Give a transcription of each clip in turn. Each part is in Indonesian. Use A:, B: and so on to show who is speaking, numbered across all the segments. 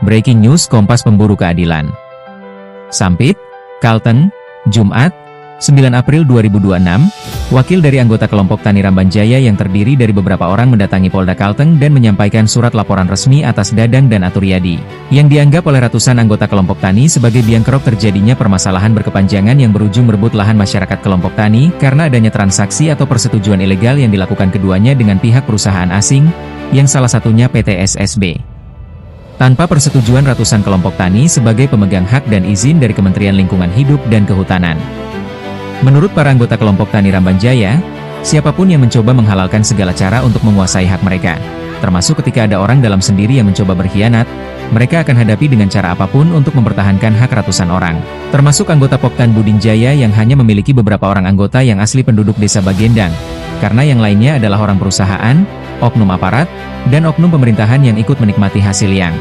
A: Breaking News Kompas Pemburu Keadilan. Sampit, Kalteng, Jumat, 9 April 2026, wakil dari anggota kelompok Tani Rambanjaya yang terdiri dari beberapa orang mendatangi Polda Kalteng dan menyampaikan surat laporan resmi atas Dadang dan Aturiyadi, yang dianggap oleh ratusan anggota kelompok Tani sebagai biang kerok terjadinya permasalahan berkepanjangan yang berujung merebut lahan masyarakat kelompok Tani karena adanya transaksi atau persetujuan ilegal yang dilakukan keduanya dengan pihak perusahaan asing, yang salah satunya PT SSB. Tanpa persetujuan ratusan kelompok tani sebagai pemegang hak dan izin dari Kementerian Lingkungan Hidup dan Kehutanan. Menurut para anggota kelompok Tani Rambanjaya, siapapun yang mencoba menghalalkan segala cara untuk menguasai hak mereka, termasuk ketika ada orang dalam sendiri yang mencoba berkhianat, mereka akan hadapi dengan cara apapun untuk mempertahankan hak ratusan orang, termasuk anggota Poktan Budinjaya yang hanya memiliki beberapa orang anggota yang asli penduduk desa Bagendang, karena yang lainnya adalah orang perusahaan, oknum aparat, dan oknum pemerintahan yang ikut menikmati hasil yang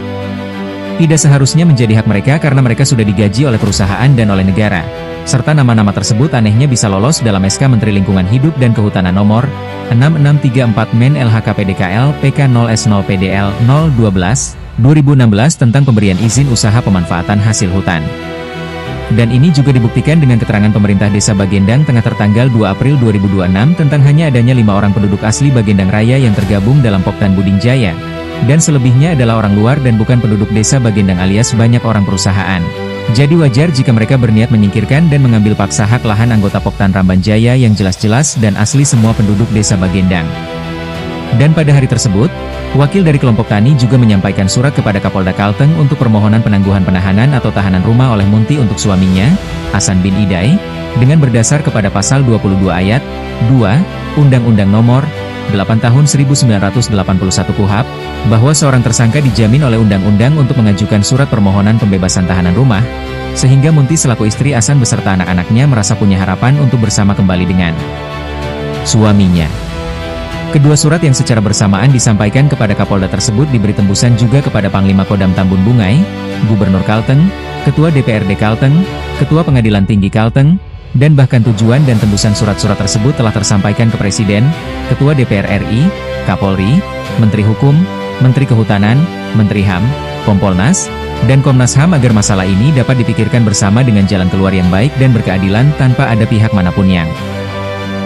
A: tidak seharusnya menjadi hak mereka karena mereka sudah digaji oleh perusahaan dan oleh negara, serta nama-nama tersebut anehnya bisa lolos dalam SK Menteri Lingkungan Hidup dan Kehutanan nomor 6634 Men LHKPDKL PK 0S0PDL 012 2016 tentang pemberian izin usaha pemanfaatan hasil hutan. Dan ini juga dibuktikan dengan keterangan pemerintah desa Bagendang Tengah tertanggal 2 April 2026 tentang hanya adanya 5 orang penduduk asli Bagendang Raya yang tergabung dalam Poktan Budinjaya, dan selebihnya adalah orang luar dan bukan penduduk desa Bagendang alias banyak orang perusahaan. Jadi wajar jika mereka berniat menyingkirkan dan mengambil paksa hak lahan anggota Poktan Rambanjaya yang jelas-jelas dan asli semua penduduk desa Bagendang. Dan pada hari tersebut, wakil dari kelompok Tani juga menyampaikan surat kepada Kapolda Kalteng untuk permohonan penangguhan penahanan atau tahanan rumah oleh Munti untuk suaminya, Hasan bin Idai, dengan berdasar kepada pasal 22 ayat 2, Undang-Undang Nomor 8 Tahun 1981 KUHP, bahwa seorang tersangka dijamin oleh undang-undang untuk mengajukan surat permohonan pembebasan tahanan rumah, sehingga Munti selaku istri Hasan beserta anak-anaknya merasa punya harapan untuk bersama kembali dengan suaminya. Kedua surat yang secara bersamaan disampaikan kepada Kapolda tersebut diberi tembusan juga kepada Panglima Kodam Tambun Bungai, Gubernur Kalteng, Ketua DPRD Kalteng, Ketua Pengadilan Tinggi Kalteng, dan bahkan tujuan dan tembusan surat-surat tersebut telah tersampaikan ke Presiden, Ketua DPR RI, Kapolri, Menteri Hukum, Menteri Kehutanan, Menteri HAM, Kompolnas, dan Komnas HAM agar masalah ini dapat dipikirkan bersama dengan jalan keluar yang baik dan berkeadilan tanpa ada pihak manapun yang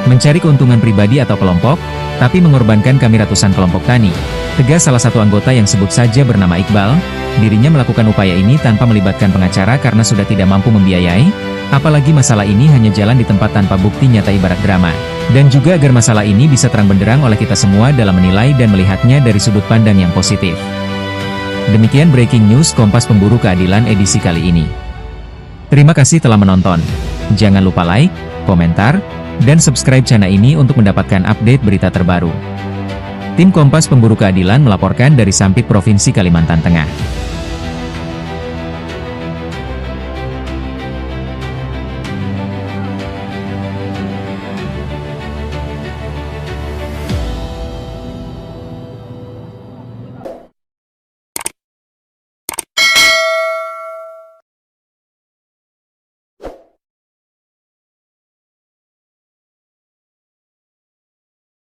A: mencari keuntungan pribadi atau kelompok, tapi mengorbankan kami ratusan kelompok tani. Tegas salah satu anggota yang sebut saja bernama Iqbal, dirinya melakukan upaya ini tanpa melibatkan pengacara karena sudah tidak mampu membiayai, apalagi masalah ini hanya jalan di tempat tanpa bukti nyata ibarat drama. Dan juga agar masalah ini bisa terang benderang oleh kita semua dalam menilai dan melihatnya dari sudut pandang yang positif. Demikian Breaking News Kompas Pemburu Keadilan edisi kali ini. Terima kasih telah menonton. Jangan lupa like, komentar, dan subscribe channel ini untuk mendapatkan update berita terbaru. Tim Kompas Pemburu Keadilan melaporkan dari Sampit, Provinsi Kalimantan Tengah.